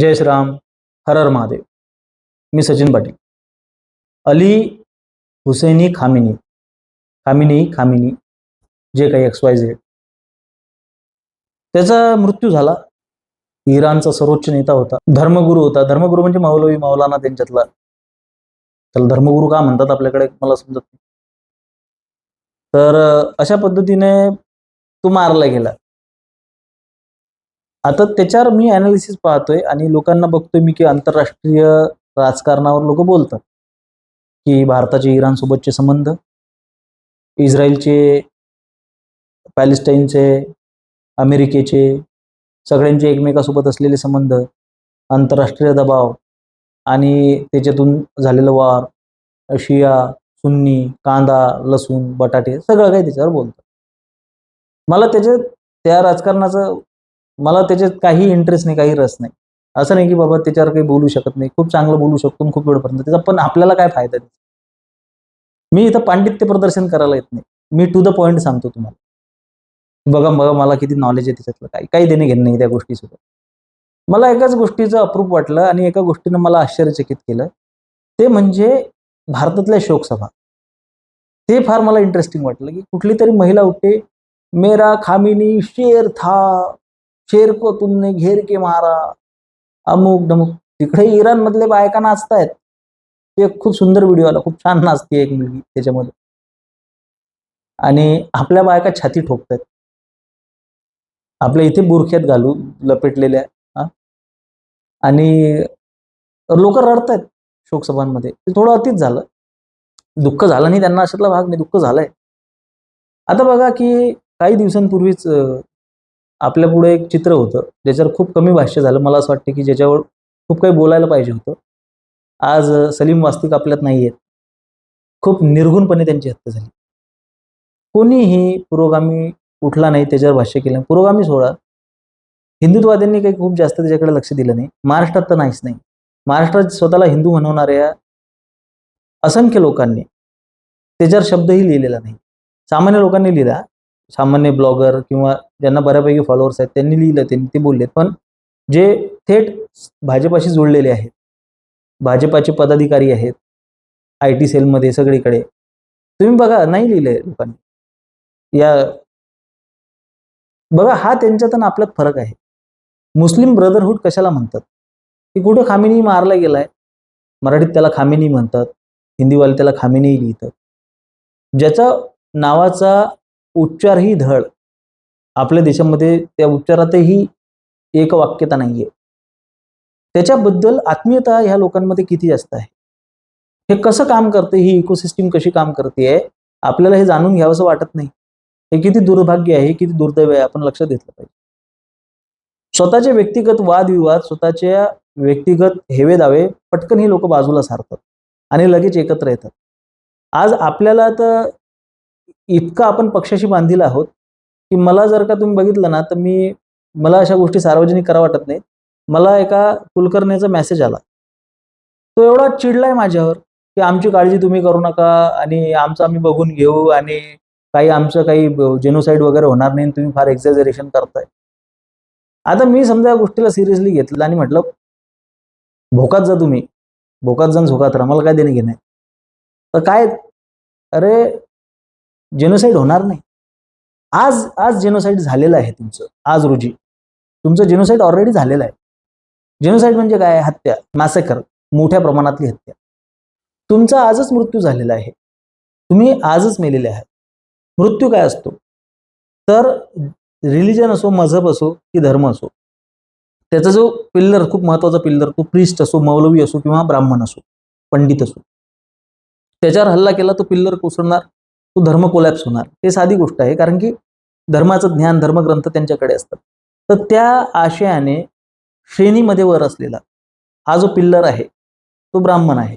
जय श्रीराम. हर हर महादेव. मी सचिन पाटील. अली हुसैनी खामिनी खामिनी जे काही XYZ, त्याचा मृत्यू झाला. इराणचा सर्वोच्च नेता होता, धर्मगुरू होता. धर्मगुरू म्हणजे मौलवी मौलाना त्यांच्यातला. त्याला धर्मगुरू का म्हणतात आपल्याकडे मला समजत नाही. तर अशा पद्धतीने तो मारला गेला. आता त्याच्यावर मी ॲनालिसिस पाहतोय आणि लोकांना बघतोय मी की आंतरराष्ट्रीय राजकारणावर लोक बोलतात की भारताचे इराणसोबतचे संबंध, इस्रायलचे, पॅलेस्टाईनचे, अमेरिकेचे, सगळ्यांचे एकमेकांसोबत असलेले संबंध, आंतरराष्ट्रीय दबाव आणि त्याच्यातून झालेलं वार, शिया सुन्नी, कांदा लसूण बटाटे सगळं काही त्याच्यावर बोलतात. मला त्या राजकारणाचं मला त्याच्यात काही इंटरेस्ट नाही, काही रस नाही. असं नाही की बाबा त्याच्यावर काही बोलू शकत नाही, खूप चांगलं बोलू शकतो खूप वेळपर्यंत त्याचा, पण आपल्याला काय फायदा आहे. मी इथं पांडित्य प्रदर्शन करायला येत नाही. मी टू द पॉइंट सांगतो तुम्हाला. बघा मला किती नॉलेज आहे त्याच्यातलं, काही देणे घेणे नाही त्या गोष्टीसोबत. मला एकाच गोष्टीचं अप्रूप वाटलं आणि एका गोष्टीनं मला आश्चर्यचकित केलं, ते म्हणजे भारतातल्या शोकसभा. ते फार मला इंटरेस्टिंग वाटलं की कुठली तरी महिला उठते, मेरा खामिनी शेर था, शेर को तुमने घेर के मारा, अमुक डमुक. तिकडे इराण मधले बायका नाचतायत. एक खूप सुंदर व्हिडिओ आला, खूप छान नाचते एक मुलगी त्याच्यामध्ये, आणि आपल्या बायका छाती ठोकतायत. आपल्या इथे बुरख्यात घालून लपेटलेल्या, आणि लोक रडतायत शोकसभांमध्ये. ते थोडं अतिच झालं. दुःख झालं नाही त्यांना, अशातला भाग नाही, दुःख झालंय. आता बघा की काही दिवसांपूर्वीच आपल्या पुढे एक चित्र होतं ज्याच्यावर खूप कमी भाष्य झालं. मला असं वाटतं की ज्याच्यावर खूप काही बोलायला पाहिजे होतं. आज सलीम वास्तिक आपल्यात नाही आहेत. खूप निर्घुणपणे त्यांची हत्या झाली. कोणीही पुरोगामी उठला नाही, त्याच्यावर भाष्य केलं. पुरोगामी सोडा, हिंदुत्ववाद्यांनी काही खूप जास्त त्याच्याकडे लक्ष दिलं नाही. महाराष्ट्रात तर नाहीच नाही. महाराष्ट्रात स्वतःला हिंदू म्हणवणाऱ्या असंख्य लोकांनी त्याच्यावर शब्दही लिहिलेला नाही. सामान्य लोकांनी लिहिला, सामान्य ब्लॉगर किंवा ज्यांना बऱ्यापैकी फॉलोअर्स आहेत त्यांनी लिहिलं, त्यांनी ते बोललेत. पण जे थेट भाजपाशी जोडलेले आहेत, भाजपाचे पदाधिकारी आहेत, IT सेलमध्ये सगळीकडे, तुम्ही बघा नाही लिहिलंय लोकांनी. या बघा, हा त्यांच्यात आणि आपल्यात फरक आहे. मुस्लिम ब्रदरहुड कशाला म्हणतात की कुठं खामिनी मारला गेलाय, मराठीत त्याला खामिनी म्हणतात, हिंदीवाले त्याला खामिनी लिहितात. ज्याचा नावाचा उच्चारही धड, आपल्या देशामध्ये त्या उच्चारातही एक वाक्यता नाहीये. त्याच्याबद्दल आत्मीयता ह्या लोकांमध्ये किती जास्त आहे, हे कसं काम करते, ही इकोसिस्टीम कशी काम करते, आपल्याला हे जाणून घ्यावंसं वाटत नाही. हे किती दुर्भाग्य आहे, किती दुर्दैव आहे, आपण लक्षात घेतलं पाहिजे. स्वतःचे व्यक्तिगत वादविवाद, स्वतःच्या व्यक्तिगत हेवे दावे पटकन ही लोक बाजूला सारतात आणि लगेच एकत्र येतात. आज आपल्याला तर इतकं आपण पक्षाशी बांधील आहोत की मला जर का तुम्ही बघितलं ना, तर मला अशा गोष्टी सार्वजनिक करा वाटत नाही. मला एका कुलकर्णीचा मेसेज आला, तो एवढा चिडलाय माझ्यावर की आमची काळजी तुम्ही करू नका आणि आमचं आम्ही बघून घेऊ आणि आमचं काही जेनोसाईड वगैरे होणार नाही, तुम्ही फार एक्झॅजरेशन करताय. आता मी समजा या गोष्टीला सिरियसली घेतलं आणि म्हटलं, भोकात जा तुम्ही, भोकात जाऊन झोकात राहा, मला काय देणे घेणे. तर काय, अरे जेनोसाईड होणार नाही. आज जेनोसाईड झालेलं आहे तुमचं. आज रोजी तुमचं जेनोसाईड ऑलरेडी झालेलं आहे. जेनोसाईड म्हणजे काय? हत्या, मॅसेकर, मोठ्या प्रमाणातली हत्या. तुमचा आजच मृत्यू झालेला आहे, तुम्ही आजच मेलेले आहात. मृत्यू काय असतो तर रिलिजन असो, मजहब असो की धर्म असो, त्याचा जो पिल्लर, खूप महत्वाचा पिल्लर, तो प्रिस्ट असो, मौलवी असो किंवा ब्राह्मण असो, पंडित असो, त्याच्यावर हल्ला केला तो पिल्लर कोसळणार, तो धर्म कोलॅप्स होणार. हे साधी गोष्ट आहे, कारण की धर्माचं ज्ञान, धर्मग्रंथ त्यांच्याकडे असतात. तर त्या आशयाने श्रेणीमध्ये वर असलेला हा जो पिल्लर आहे तो ब्राह्मण आहे.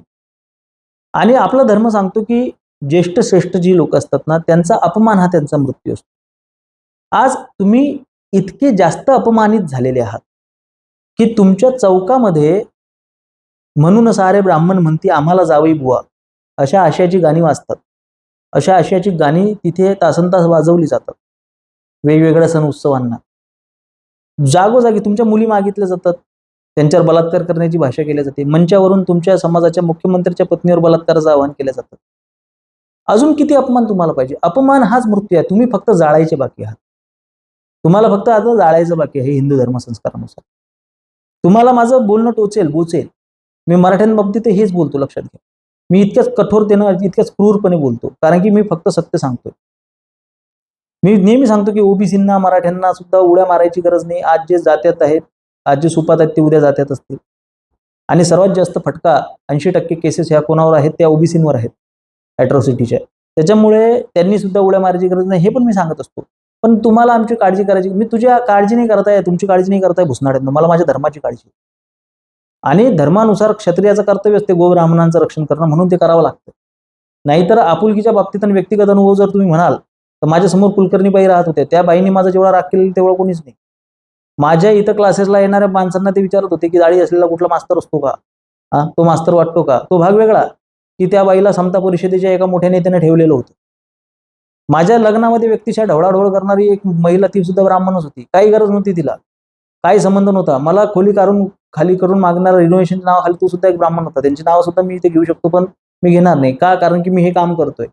आणि आपला धर्म सांगतो की ज्येष्ठ श्रेष्ठ जी लोक असतात ना, त्यांचा अपमान हा त्यांचा मृत्यू असतो. आज तुम्ही इतके जास्त अपमानित झालेले आहात की तुमच्या चौकामध्ये म्हणून सारे ब्राह्मण म्हणती आम्हाला जावई बुवा, अशा आशयाची गाणी वाजतात. अशा आशयाची गाणी तिथे तासनतास वाजवली जातात वेगवेगळ्या सण उत्सवांना. जागोजागी तुमच्या मुली मागितल्या जातात, त्यांच्यावर बलात्कार करण्याची भाषा केली जाते. मंचावरून तुमच्या समाजाच्या मुख्यमंत्र्याच्या पत्नीवर बलात्काराचं आवाहन केलं जातं. अजून किती अपमान तुम्हाला पाहिजे? अपमान हाच मृत्यू आहे. तुम्ही फक्त जाळायचे बाकी आहात. तुम्हाला फक्त आता जाळायचं बाकी आहे हिंदू धर्मसंस्कारानुसार. तुम्हाला माझं बोलणं बोचेल. मी मराठ्यांबाबतीत हेच बोलतो, लक्षात घ्या. मी इतक्याच कठोरतेनं, इतक्याच क्रूरपणे बोलतो, कारण की मी फक्त सत्य सांगतोय. मी नेहमी सांगतो की ओबीसींना, मराठ्यांना सुद्धा उड्या मारायची गरज नाही. आज जे जात्यात आहेत, आज जे सुपात आहेत, ते उद्या जात्यात असतील. आणि सर्वात जास्त फटका 80% केसेस ह्या कोणावर आहेत? त्या ओबीसींवर आहेत, ॲट्रॉसिटीच्या. त्याच्यामुळे त्यांनी सुद्धा उड्या मारायची गरज नाही, हे पण मी सांगत असतो. पण तुम्हाला आमची काळजी करायची, मी तुझ्या काळजी नाही करताय, तुमची काळजी नाही करताय भुसनाड्यांना, मला माझ्या धर्माची काळजी. आणि धर्मानुसार क्षत्रियाचं कर्तव्य असते गोब्राह्मणांचं रक्षण करणं, म्हणून ते करावं लागतं. नाहीतर आपुलकीच्या बाबतीत आणि व्यक्तिगत अनुभव जर तुम्ही म्हणाल, तर माझ्यासमोर कुलकर्णीबाई राहत होत्या. त्या बाईंनी माझा जेवढा राग केलेला तेवढा कोणीच नाही. माझ्या इथं क्लासेसला येणाऱ्या माणसांना ते विचारत होते की दाढी असलेला कुठला मास्तर असतो का? तो मास्तर वाटतो का? तो भाग वेगळा की त्या बाईला समता परिषदेच्या एका मोठ्या नेत्याने ठेवलेलं होतं. माझ्या लग्नामध्ये व्यक्तिशः ढवळाढवळ करणारी एक महिला, ती सुद्धा ब्राह्मणच होती. काही गरज नव्हती तिला, काही संबंध नव्हता. मला खोली खाली करून मागणारा रिनोव्हेशनच्या नावाखाली तो सुद्धा एक ब्राह्मण होता. त्यांची नावं सुद्धा मी इथे घेऊ शकतो, पण मी घेणार नाही. का? कारण की मी हे काम करतोय.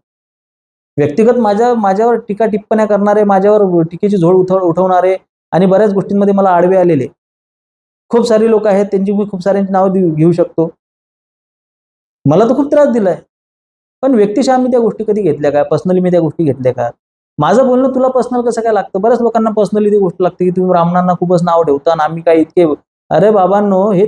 व्यक्तिगत माझ्यावर टीका टिप्पण्या करणारे, माझ्यावर टीकेची झोड उठवणारे आणि बऱ्याच गोष्टींमध्ये मला आडवे आलेले खूप सारे लोक आहेत. त्यांची मी खूप साऱ्यांची नावं घेऊ शकतो. मला तर खूप त्रास दिलाय. पण व्यक्तिशः मी त्या गोष्टी कधी घेतल्या का? पर्सनली मी त्या गोष्टी घेतल्या का? माझं बोलणं तुला पर्सनल कसं काय लागतं? बऱ्याच लोकांना पर्सनली ती गोष्ट लागते की तुम्ही ब्राह्मणांना खूपच नाव ठेवता आणि आम्ही काय इतके. अरे बाबांनो, हे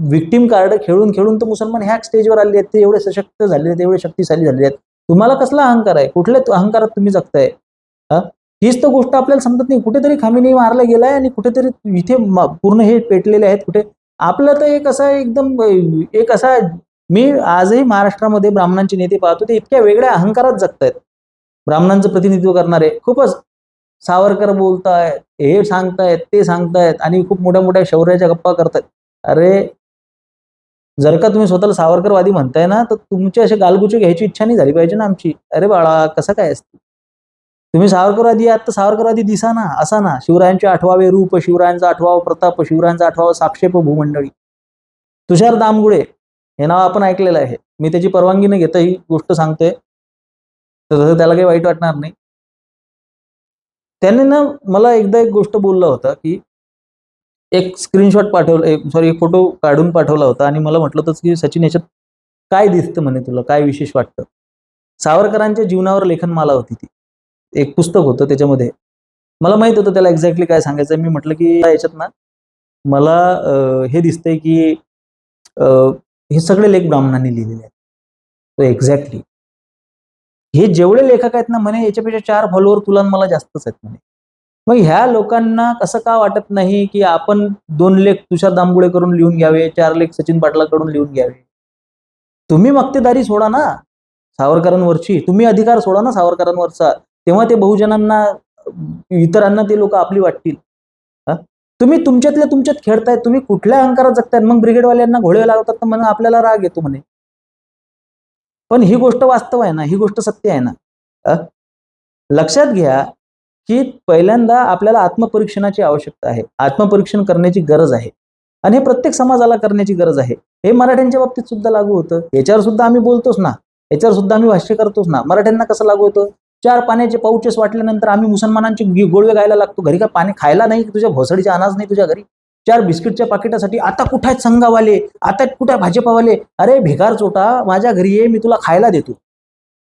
विक्टिम कार्ड खेळून खेळून तर मुसलमान ह्या स्टेजवर आले आहेत. ते एवढे सशक्त झाले आहेत, एवढे शक्तिशाली झाले आहेत. तुम्हाला कसला अहंकार आहे? कुठल्या अहंकारात तुम्ही जगताय? हीच तर गोष्ट आपल्याला समजत नाही. कुठेतरी खामिनी मारला गेलाय आणि कुठेतरी इथे पूर्ण हे पेटलेले आहेत. कुठे आपलं तर एक असा एकदम एक असा, मी आजही महाराष्ट्रामध्ये ब्राह्मणांचे नेते पाहतो, ते इतक्या वेगळ्या अहंकारात जगतायत. ब्राह्मणांचं प्रतिनिधित्व करणारे खूपच सावरकर बोलतायत, हे सांगतायत, ते सांगतायत आणि खूप मोठ्या मोठ्या शौर्याच्या गप्पा करतायत. अरे, जर का तुम्ही स्वतःला सावरकरवादी म्हणताय ना, तर तुमचे असे गालगुचे घ्यायची इच्छा नाही झाली पाहिजे ना आमची. अरे बाळा, कसं काय असतं? तुम्ही सावरकरवादी आहात तर सावरकरवादी दिसा ना, असा ना. शिवरायांचे 8वावे रूप, शिवरायांचा 8वावा प्रताप, शिवरायांचा 8वावा साक्षेप भूमंडळी. तुषार दामगुडे हे नाव आपण ऐकलेलं आहे. मी त्याची परवानगी न घेता ही गोष्ट सांगतोय, तर त्याला काही वाईट वाटणार नाही. त्याने ना मला एकदा एक गोष्ट बोलला होता की एक स्क्रीनशॉट एक फोटो काढून पाठवला होता आणि मला म्हटलं होतं की सचिन, याच्यात काय दिसतं म्हणे तुला, काय विशेष वाटतं? सावरकरांच्या जीवनावर लेखनमाला होती ती. एक पुस्तक होतं त्याच्यामध्ये. मला माहित होतं त्याला एक्झॅक्टली काय सांगायचं. मी म्हटलं की याच्यात ना मला हे दिसतंय की हे सगळे लेख ब्राह्मणांनी लिहिलेले आहेत. तो एक्झॅक्टली हे जेवढे लेखक आहेत ना म्हणे, याच्यापेक्षा 4 फॉलोअर तुला मला जास्तच आहेत म्हणे. मग ह्या लोकांना कसं का वाटत नाही की आपण 2 लेख तुषार दामगुडे करून लिहून घ्यावे, 4 लेख सचिन पाटलाकडून लिहून घ्यावे? तुम्ही मक्तेदारी सोडा ना सावरकरांवरची, तुम्ही अधिकार सोडा ना सावरकरांवरचा, तेव्हा ते बहुजनांना, इतरांना ते लोक आपली वाटतील. तुम्ही तुमच्यातल्या तुमच्यात खेळतायत, तुम्ही कुठल्या अहंकारात जगतायत? मग ब्रिगेडवाल्यांना घोडे लावतात तर म्हणून आपल्याला राग येतो म्हणे. पण ही गोष्ट वास्तव आहे ना, ही गोष्ट सत्य आहे ना. लक्षात घ्या की पहिल्यांदा आपल्याला आत्मपरीक्षणाची आवश्यकता आहे, आत्मपरीक्षण करण्याची गरज आहे आणि हे प्रत्येक समाजाला करण्याची गरज आहे. हे मराठ्यांच्या बाबतीत सुद्धा लागू होतं. याच्यावर सुद्धा आम्ही बोलतोच ना, याच्यावर सुद्धा आम्ही भाष्य करतोच ना. मराठ्यांना कसं लागू होतं? 4 पाण्याचे पाऊचेस वाटल्यानंतर आम्ही मुसलमानांचे गोळवे गायला लागतो. घरी का पाणी खायला नाही? तुझ्या भोसडीचे अनाज नाही तुझ्या घरी? 4 बिस्किटच्या पाकिटासाठी आता कुठे आहेत संघावाले, आता कुठे भाजपावाले? अरे भिकार चोटा, माझ्या घरी ये, मी तुला खायला देतो.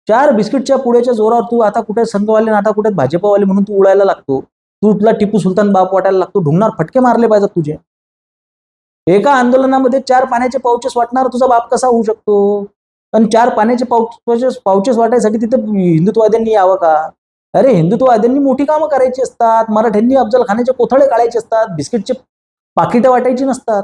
4 बिस्किटच्या पुड्याच्या जोरावर तू आता कुठे संघवाले आणि आता कुठे भाजपावाले म्हणून तू उडायला लागतो. तू तुला टिपू सुलतान बाप वाटायला लागतो. ढुंगणार फटके मारले पाहिजेत तुझे. एका आंदोलनामध्ये 4 पाण्याचे पाऊचेस वाटणार तुझा बाप कसा होऊ शकतो? पण 4 पाण्याचे पाऊचेस वाटायसाठी तिथे हिंदुत्ववाद्यांनी यावं का? अरे, हिंदुत्ववाद्यांनी मोठी कामं करायची असतात. मराठ्यांनी अफजल खानाचे कोथळे काढायचे असतात, बिस्किटचे पाकिटं वाटायची नसतात.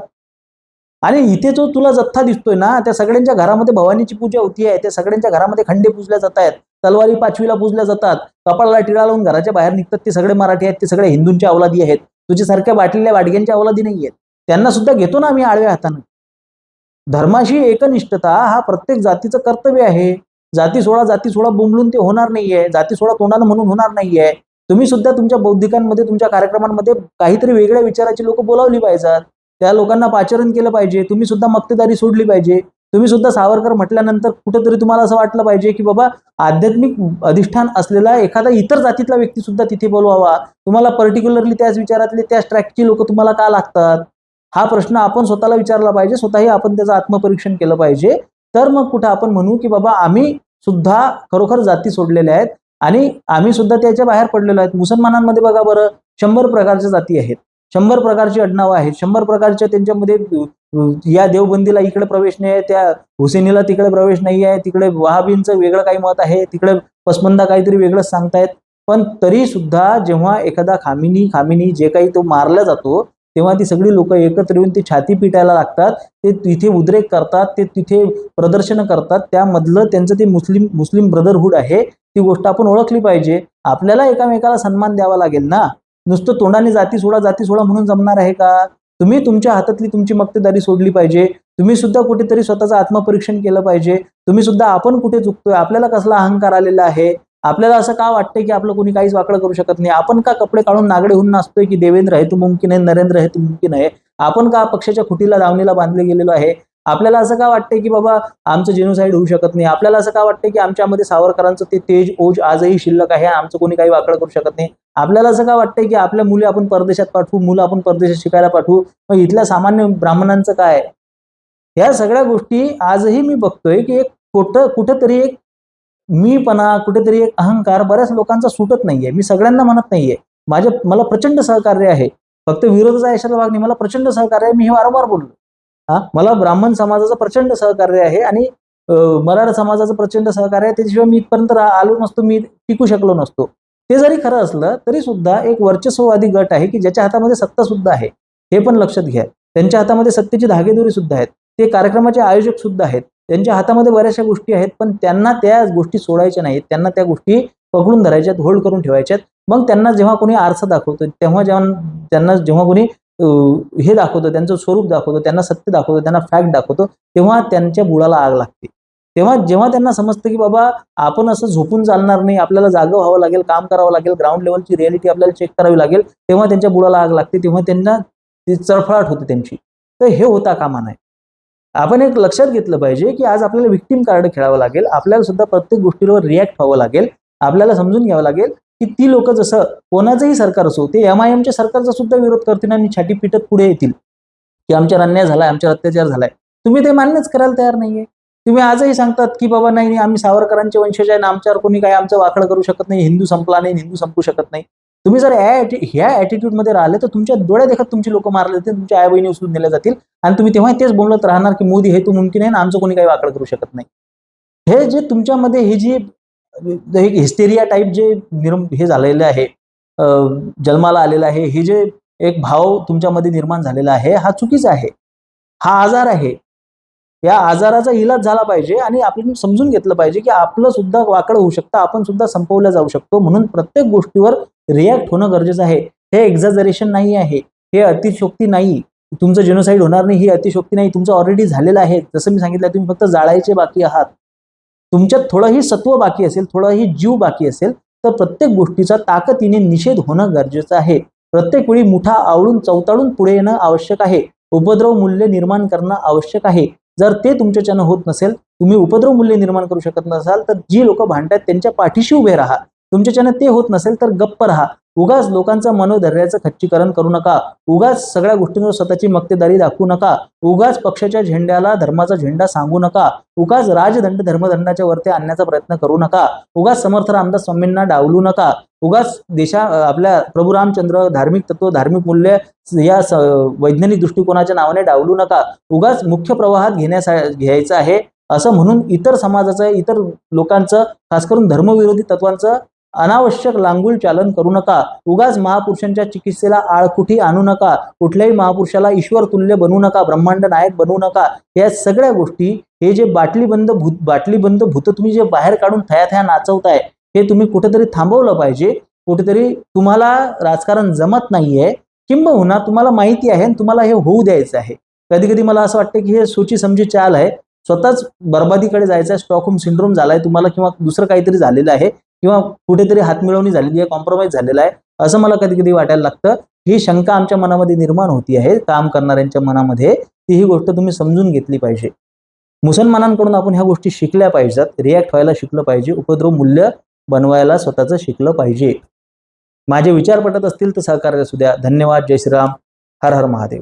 आणि इथे जो तुला जथ्था दिसतोय ना, त्या सगळ्यांच्या घरामध्ये भवानीची पूजा होतीये, त्या सगळ्यांच्या घरामध्ये खंडे पूजल्या जात आहेत, तलवारी 5वीला पूजल्या जातात, कपाळाला टिळा लावून घराच्या बाहेर निघतात. ते सगळे मराठी आहेत, ते सगळे हिंदूंच्या अवलादी आहेत. तुझ्यासारख्या बाटलेल्या वाडग्यांच्या अवलादी नाहीयेत. त्यांना सुद्धा घेतो ना आम्ही आडव्या हातानं. धर्माशी एकनिष्ठता हा प्रत्येक जातीचं कर्तव्य आहे. जाती सोडा बोंबलून ते होणार नाहीये. जाती सोडा तोंडानं म्हणून होणार नाहीये. तुम्ही सुद्धा तुमच्या बौद्धिकांमध्ये, तुमच्या कार्यक्रमांमध्ये काहीतरी वेगळ्या विचाराची लोक बोलावली पाहिजेत. त्या लोकांना पाचारण केलं पाहिजे. तुम्ही सुद्धा मक्तेदारी सोडली पाहिजे. तुम्ही सुद्धा सावरकर म्हटल्यानंतर कुठेतरी तुम्हाला असं वाटलं पाहिजे की बाबा आध्यात्मिक अधिष्ठान असलेला एखादा इतर जातीतला व्यक्ती सुद्धा तिथे बोलवावा. तुम्हाला पर्टिक्युलरली त्याच विचारातले त्याच ट्रॅकची लोक तुम्हाला का लागतात, हा प्रश्न आपण स्वतःला विचारला पाहिजे. स्वतःही आपण त्याचं आत्मपरीक्षण केलं पाहिजे. तर मग कुठं आपण म्हणू की बाबा आम्ही सुद्धा खरोखर जाती सोडलेल्या आहेत आणि आम्ही सुद्धा त्याच्या बाहेर पडलेलो आहेत. मुसलमानांमध्ये बघा बरं, 100 प्रकारच्या जाती आहेत, 100 प्रकारची आडनावं आहेत, 100 प्रकारच्या त्यांच्यामध्ये या देवबंदीला इकडे प्रवेश नाही आहे, त्या हुसेनीला तिकडे प्रवेश नाही आहे, तिकडे वहाबींचं वेगळं काही मत आहे, तिकडे पसमंदा काहीतरी वेगळंच सांगतायत. पण तरी सुद्धा जेव्हा एखादा खामिनी जे काही तो मारला जातो तेव्हा ती सगळी लोक एकत्र येऊन ती छाती पिटायला लागतात, ते तिथे उद्रेक करतात, ते तिथे प्रदर्शनं करतात. त्यामधलं त्यांचं ते मुस्लिम ब्रदरहूड आहे, ती गोष्ट आपण ओळखली पाहिजे. आपल्याला एकामेकाला सन्मान द्यावा लागेल ना. नुसतं तोंडाने जाती सोडा म्हणून जमणार आहे का? तुम्ही तुमच्या हातातली तुमची मक्तेदारी सोडली पाहिजे. तुम्ही सुद्धा कुठेतरी स्वतःचं आत्मपरीक्षण केलं पाहिजे. तुम्ही सुद्धा आपण कुठे चुकतोय, आपल्याला कसला अहंकार आलेला आहे, आपल्याला असं का वाटतंय की आपलं कोणी काहीच वाकडं करू शकत नाही, आपण का कपडे काढून नागडे होऊन नाचतोय की देवेंद्र आहे तो मुमकिन आहे, नरेंद्र आहे तो मुमकिन आहे, आपण का पक्षाच्या खुटीला दावणीला बांधले गेलेलो आहे, आपल्याला असं का वाटतंय की बाबा आमचं जेनोसाईड होऊ शकत नाही, आपल्याला असं का वाटतंय की आमच्यामध्ये सावरकरांचं ते तेज ओज आजही शिल्लक आहे, आमचं कोणी काही वाकडं करू शकत नाही, आपल्याला असं का वाटतंय की आपल्या मुली आपण परदेशात पाठवू, मुलं आपण परदेशात शिकायला पाठवू, मग इथल्या सामान्य ब्राह्मणांचं काय. ह्या सगळ्या गोष्टी आजही मी बघतोय की एक कुठंतरी एक मीपणा, कुठेतरी एक अहंकार बऱ्याच लोकांचा सुटत नाहीये. मी सगळ्यांना म्हणत नाहीये, मला प्रचंड सहकार्य आहे, फक्त विरोधाचा यशाला भाग नाही, मला प्रचंड सहकार्य आहे, मी हे वारंवार बोललो. मला ब्राह्मण समाजाचं प्रचंड सहकार्य आहे आणि मराठा समाजाचं प्रचंड सहकार्य आहे. त्याच्याशिवाय मी इथपर्यंत आलो नसतो, मी टिकू शकलो नसतो. ते जरी खरं असलं तरी सुद्धा एक वर्चस्ववादी गट आहे की ज्याच्या हातामध्ये सत्ता सुद्धा आहे, हे पण लक्षात घ्या. त्यांच्या हातामध्ये सत्तेची धागेदोरी सुद्धा आहेत, ते कार्यक्रमाचे आयोजक सुद्धा आहेत, त्यांच्या हातामध्ये बऱ्याचशा गोष्टी आहेत, पण त्यांना त्या गोष्टी सोडायच्या नाहीत, त्यांना त्या गोष्टी पकडून धरायच्यात, होल्ड करून ठेवायच्यात. मग त्यांना जेव्हा कोणी आरसा दाखवतो, जेव्हा कोणी हे दाखवतो, त्यांचं स्वरूप दाखवतो, त्यांना सत्य दाखवतो, त्यांना फॅक्ट दाखवतो, तेव्हा त्यांच्या बुडाला आग लागते. जेव्हा त्यांना समजतं की बाबा आपण असं झोपून चालणार नाही, आपल्याला जागं व्हावं लागेल, काम करावं लागेल, ग्राउंड लेवलची रियालिटी आपल्याला चेक करावी लागेल, तेव्हा त्यांच्या बुडाला आग लागते, तेव्हा त्यांना ती चळफळाट होते त्यांची. तर हे होता कामा नये. आपण एक लक्षात घेतलं पाहिजे की आज आपल्याला विक्टिम कार्ड खेळावं लागेल, आपल्याला सुद्धा प्रत्येक गोष्टीवर रिॲक्ट व्हावं लागेल, आपल्याला समजून घ्यावं लागेल की ती लोक जसं कोणाचंही सरकार असो, ते MIMच्या सरकारचा सुद्धा विरोध करतील आणि छाती पिटत पुढे येतील की आमच्यावर अन्याय झालाय, आमच्यावर अत्याचार झालाय. तुम्ही ते मान्यच करायला तयार नाहीये. तुम्ही आजही सांगतात की बाबा नाही, आम्ही सावरकरांचे वंशज आहे, आमच्यावर कोणी काय आमचं वाकडं करू शकत नाही, हिंदू संपला नाही, हिंदू संपू शकत नाही. तुम्ही जर ह्या ॲटिट्यूडमध्ये राहिले तर तुमच्या डोळ्या देखत तुमची लोक मारले जातील, तुमच्या आई बहिणी उचलून नेल्या जातील आणि तुम्ही तेव्हा तेच बोलत राहणार की मोदी हे तो मुमकिन आहे ना, आमचं कोणी काही वाकडं करू शकत नाही. हे जे तुमच्यामध्ये हे जी एक हिस्टेरिया टाईप जे हे झालेलं आहे, जन्माला आलेलं आहे, हे जे एक भाव तुमच्यामध्ये निर्माण झालेला आहे, हा चुकीचा आहे, हा आजार आहे. या आजाराचा इलाज झाला पाहिजे आणि आपण समजून घेतलं पाहिजे की आपलं सुद्धा वाकडं होऊ शकतं, आपण सुद्धा संपवलं जाऊ शकतो. म्हणून प्रत्येक गोष्टीवर रिॲक्ट होणं गरजेचं आहे. हे एक्झॅजरेशन नाही आहे, हे अतिशयोक्ती नाही. तुमचं जेनोसाईड होणार नाही ही अतिशयोक्ती नाही, तुमचं ऑलरेडी झालेलं आहे. जसं मी सांगितलं, तुम्ही फक्त जाळायचे बाकी आहात. तुमच्यात थोडंही सत्व बाकी असेल, थोडाही जीव बाकी असेल, तर प्रत्येक गोष्टीचा ताकदीने निषेध होणं गरजेचं आहे. प्रत्येक वेळी मुठा आवळून चवताळून पुढे येणं आवश्यक आहे. उपद्रव मूल्य निर्माण करणं आवश्यक आहे. जर ते तुमच्याच्यानं होत नसेल, तुम्ही उपद्रव मूल्य निर्माण करू शकत नसाल, तर जी लोक भांडतात त्यांच्या पाठीशी उभे राहा. तुमच्याच्यानं ते होत नसेल तर गप्प राहा. उगाच लोकांचं मनोधैर्याचं खच्चीकरण करू नका. उगाच सगळ्या गोष्टींवर स्वतःची मक्तेदारी दाखवू नका. उगाच पक्षाच्या झेंड्याला धर्माचा झेंडा सांगू नका. उगाच राजदंड धर्मदंडाच्या वरती आणण्याचा प्रयत्न करू नका. उगाच समर्थ रामदास स्वामींना डावलू नका. उगाच आपल्या प्रभू रामचंद्र, धार्मिक तत्व, धार्मिक मूल्य या वैज्ञानिक दृष्टिकोनाच्या नावाने डावलू नका. उगाच मुख्य प्रवाहात घ्यायचं आहे असं म्हणून इतर समाजाचं, इतर लोकांचं, खास करून धर्मविरोधी तत्वांचं अनावश्यक लांगुल चालन करू नका. उगाच महापुरुषांच्या चिकित्सेला आळकुठी आणू नका. कुठल्याही महापुरुषाला ईश्वर तुल्य बनवू नका, ब्रह्मांड नायक बनवू नका. या सगळ्या गोष्टी, हे जे बाटलीबंद भूत तुम्ही जे बाहेर काढून थया नाचवताय, हे तुम्ही कुठेतरी थांबवलं पाहिजे. कुठेतरी तुम्हाला राजकारण जमत नाहीये, किंबहुना तुम्हाला माहिती आहे आणि तुम्हाला हे होऊ द्यायचं आहे. कधी कधी मला असं वाटतं की हे सोची समजी चाल आहे, स्वतःच बर्बादीकडे जायचं आहे, स्टॉकहोम सिंड्रोम झालाय तुम्हाला, किंवा दुसरं काहीतरी झालेलं आहे, किंवा कुठेतरी हातमिळवणी झालेली आहे, कॉम्प्रोमाइज झालेला आहे, असं मला कधी कधी वाटायला लागतं. ही शंका आमच्या मनामध्ये निर्माण होती आहे, काम करणाऱ्यांच्या मनामध्ये, ती ही गोष्ट तुम्ही समजून घेतली पाहिजे. मुसलमानांकडून आपण ह्या गोष्टी शिकल्या पाहिजेत, रिॲक्ट व्हायला शिकलं पाहिजे, उपद्रव मूल्य बनवायला स्वतःचं शिकलं पाहिजे. माझे विचार पटत असतील तर सहकार्य असू द्या. धन्यवाद. जय श्रीराम. हर हर महादेव.